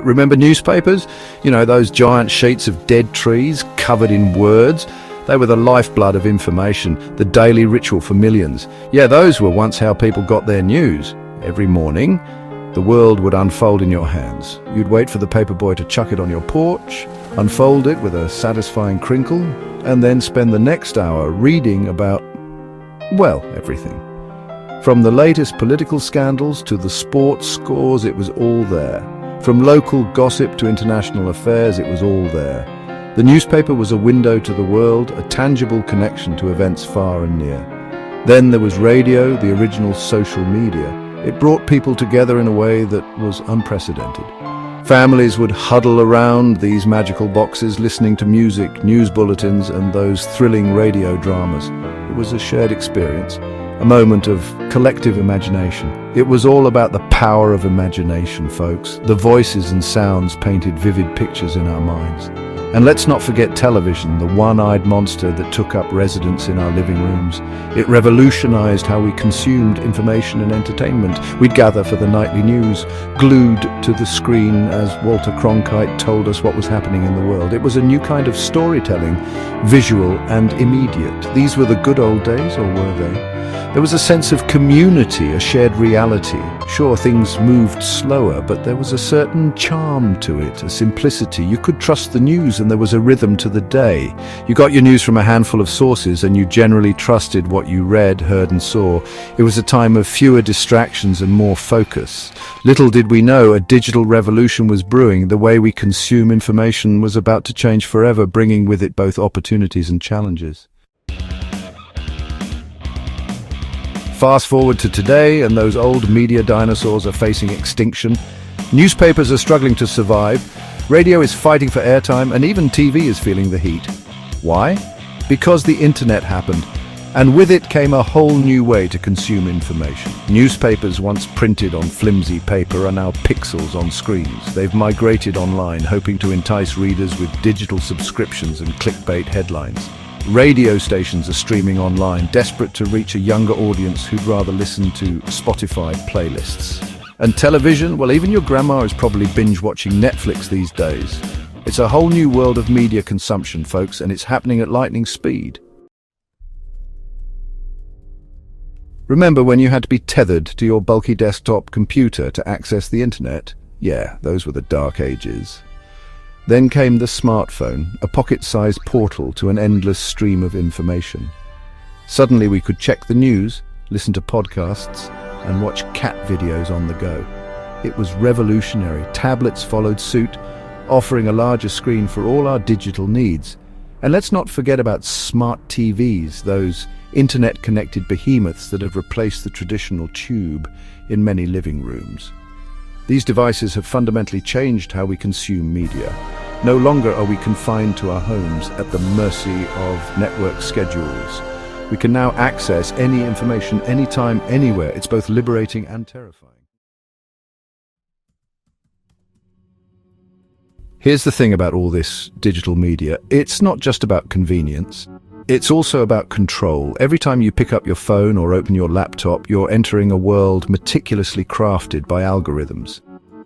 Remember newspapers? You know, those giant sheets of dead trees covered in words? They were the lifeblood of information, the daily ritual for millions. Yeah, those were once how people got their news. Every morning, the world would unfold in your hands. You'd wait for the paperboy to chuck it on your porch, unfold it with a satisfying crinkle, and then spend the next hour reading about, well, everything. From the latest political scandals to the sports scores, it was all there. From local gossip to international affairs, it was all there. The newspaper was a window to the world, a tangible connection to events far and near. Then there was radio, the original social media. It brought people together in a way that was unprecedented. Families would huddle around these magical boxes, listening to music, news bulletins, and those thrilling radio dramas. It was a shared experience, a moment of collective imagination. It was all about the power of imagination, folks. The voices and sounds painted vivid pictures in our minds. And let's not forget television, the one-eyed monster that took up residence in our living rooms. It revolutionized how we consumed information and entertainment. We'd gather for the nightly news, glued to the screen as Walter Cronkite told us what was happening in the world. It was a new kind of storytelling, visual and immediate. These were the good old days, or were they? There was a sense of community, a shared reality. Sure, things moved slower, but there was a certain charm to it, a simplicity. You could trust the news and there was a rhythm to the day. You got your news from a handful of sources and you generally trusted what you read, heard and saw. It was a time of fewer distractions and more focus. Little did we know a digital revolution was brewing. The way we consume information was about to change forever, bringing with it both opportunities and challenges. Fast forward to today, and those old media dinosaurs are facing extinction. Newspapers are struggling to survive. Radio is fighting for airtime, and even TV is feeling the heat. Why? Because the internet happened, and with it came a whole new way to consume information. Newspapers once printed on flimsy paper are now pixels on screens. They've migrated online, hoping to entice readers with digital subscriptions and clickbait headlines. Radio stations are streaming online, desperate to reach a younger audience who'd rather listen to Spotify playlists. And television, well, even your grandma is probably binge-watching Netflix these days. It's a whole new world of media consumption, folks, and it's happening at lightning speed. Remember when you had to be tethered to your bulky desktop computer to access the internet? Yeah, those were the dark ages. Then came the smartphone, a pocket-sized portal to an endless stream of information. Suddenly we could check the news, listen to podcasts, and watch cat videos on the go. It was revolutionary. Tablets followed suit, offering a larger screen for all our digital needs. And let's not forget about smart TVs, those internet-connected behemoths that have replaced the traditional tube in many living rooms. These devices have fundamentally changed how we consume media. No longer are we confined to our homes at the mercy of network schedules. We can now access any information, anytime, anywhere. It's both liberating and terrifying. Here's the thing about all this digital media. It's not just about convenience. It's also about control. Every time you pick up your phone or open your laptop, you're entering a world meticulously crafted by algorithms.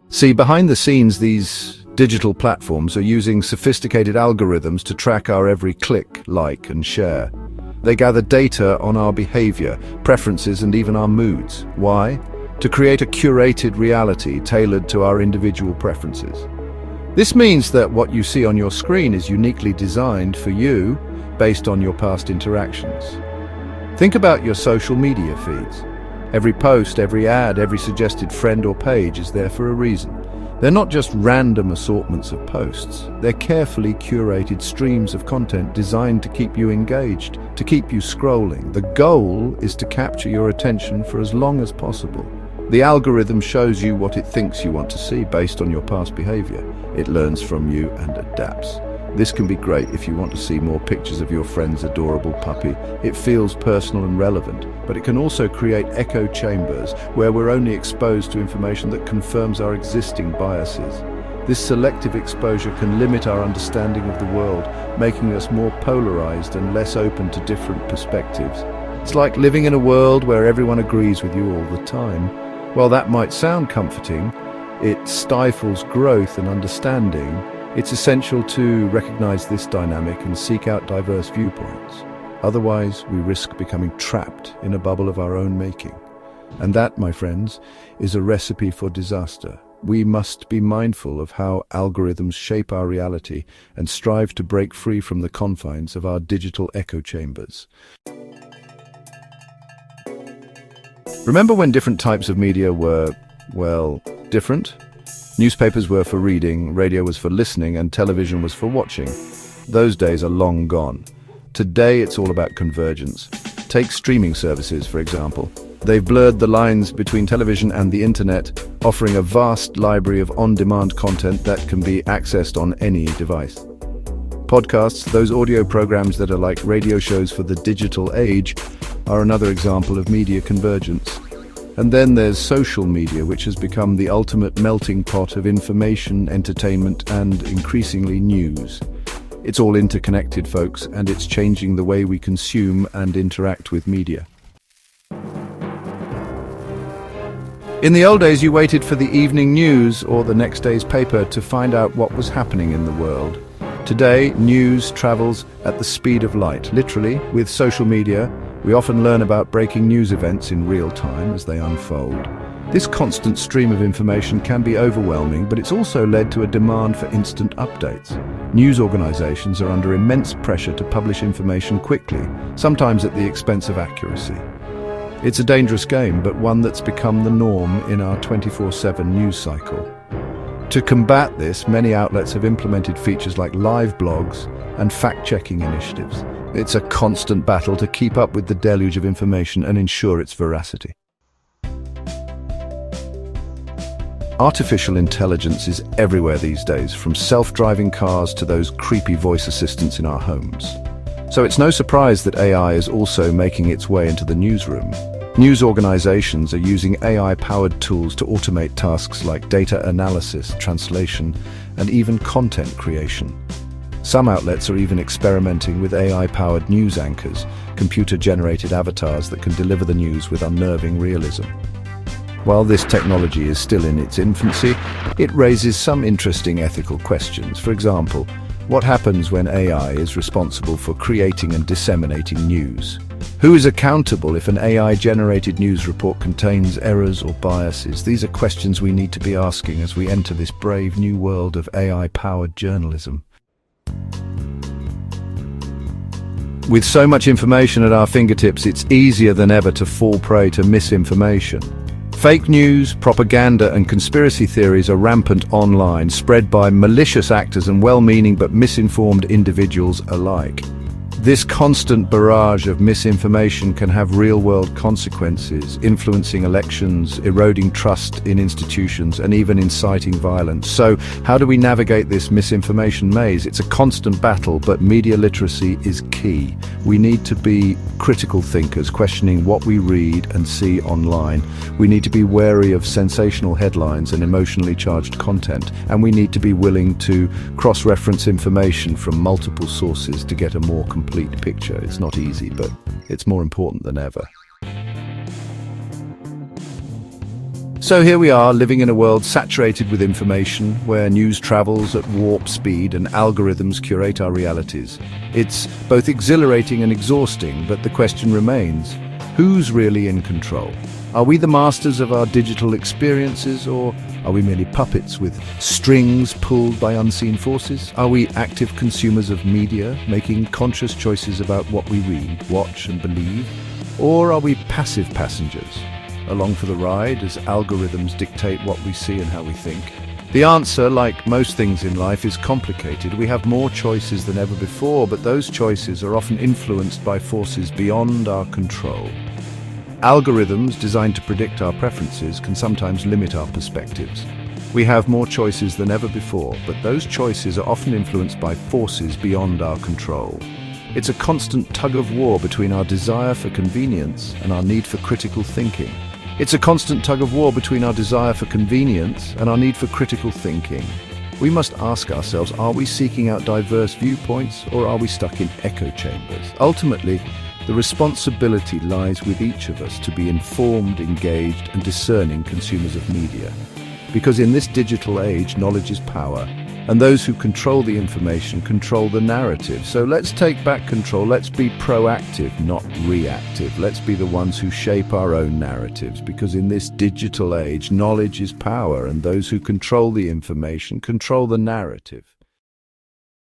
See, behind the scenes, these digital platforms are using sophisticated algorithms to track our every click, like, and share. They gather data on our behavior, preferences, and even our moods. Why? To create a curated reality tailored to our individual preferences. This means that what you see on your screen is uniquely designed for you, based on your past interactions. Think about your social media feeds. Every post, every ad, every suggested friend or page is there for a reason. They're not just random assortments of posts. They're carefully curated streams of content designed to keep you engaged, to keep you scrolling. The goal is to capture your attention for as long as possible. The algorithm shows you what it thinks you want to see based on your past behavior. It learns from you and adapts. This can be great if you want to see more pictures of your friend's adorable puppy. It feels personal and relevant, but it can also create echo chambers where we're only exposed to information that confirms our existing biases. This selective exposure can limit our understanding of the world, making us more polarized and less open to different perspectives. It's like living in a world where everyone agrees with you all the time. While that might sound comforting, It stifles growth and understanding. It's essential to recognize this dynamic and seek out diverse viewpoints. Otherwise, we risk becoming trapped in a bubble of our own making. And that, my friends, is a recipe for disaster. We must be mindful of how algorithms shape our reality and strive to break free from the confines of our digital echo chambers. Remember when different types of media were, well, different? Newspapers were for reading, radio was for listening, and television was for watching. Those days are long gone. Today it's all about convergence. Take streaming services, for example. They've blurred the lines between television and the internet, offering a vast library of on-demand content that can be accessed on any device. Podcasts, those audio programs that are like radio shows for the digital age, are another example of media convergence. And then there's social media, which has become the ultimate melting pot of information, entertainment, and increasingly news. It's all interconnected, folks, and it's changing the way we consume and interact with media. In the old days, you waited for the evening news or the next day's paper to find out what was happening in the world. Today, news travels at the speed of light. Literally, with social media, we often learn about breaking news events in real time as they unfold. This constant stream of information can be overwhelming, but it's also led to a demand for instant updates. News organizations are under immense pressure to publish information quickly, sometimes at the expense of accuracy. It's a dangerous game, but one that's become the norm in our 24/7 news cycle. To combat this, many outlets have implemented features like live blogs and fact-checking initiatives. It's a constant battle to keep up with the deluge of information and ensure its veracity. Artificial intelligence is everywhere these days, from self-driving cars to those creepy voice assistants in our homes. So it's no surprise that AI is also making its way into the newsroom. News organizations are using AI-powered tools to automate tasks like data analysis, translation, and even content creation. Some outlets are even experimenting with AI-powered news anchors, computer-generated avatars that can deliver the news with unnerving realism. While this technology is still in its infancy, it raises some interesting ethical questions. For example, what happens when AI is responsible for creating and disseminating news? Who is accountable if an AI-generated news report contains errors or biases? These are questions we need to be asking as we enter this brave new world of AI-powered journalism. With so much information at our fingertips, it's easier than ever to fall prey to misinformation. Fake news, propaganda, and conspiracy theories are rampant online, spread by malicious actors and well-meaning but misinformed individuals alike. This constant barrage of misinformation can have real-world consequences, influencing elections, eroding trust in institutions, and even inciting violence. So, how do we navigate this misinformation maze? It's a constant battle, but media literacy is key. We need to be critical thinkers, questioning what we read and see online. We need to be wary of sensational headlines and emotionally charged content, and we need to be willing to cross-reference information from multiple sources to get a more complete picture. It's not easy, but it's more important than ever. So here we are, living in a world saturated with information, where news travels at warp speed and algorithms curate our realities. It's both exhilarating and exhausting, but the question remains, who's really in control? Are we the masters of our digital experiences, or are we merely puppets with strings pulled by unseen forces? Are we active consumers of media, making conscious choices about what we read, watch, and believe? Or are we passive passengers, along for the ride as algorithms dictate what we see and how we think? The answer, like most things in life, is complicated. We have more choices than ever before, but those choices are often influenced by forces beyond our control. Algorithms designed to predict our preferences can sometimes limit our perspectives. We have more choices than ever before, but those choices are often influenced by forces beyond our control. It's a constant tug-of-war between our desire for convenience and our need for critical thinking. It's a constant tug-of-war between our desire for convenience and our need for critical thinking. We must ask ourselves, are we seeking out diverse viewpoints, or are we stuck in echo chambers? Ultimately, the responsibility lies with each of us to be informed, engaged, and discerning consumers of media. Because in this digital age, knowledge is power. And those who control the information control the narrative. So let's take back control. Let's be proactive, not reactive. Let's be the ones who shape our own narratives. Because in this digital age, knowledge is power. And those who control the information control the narrative.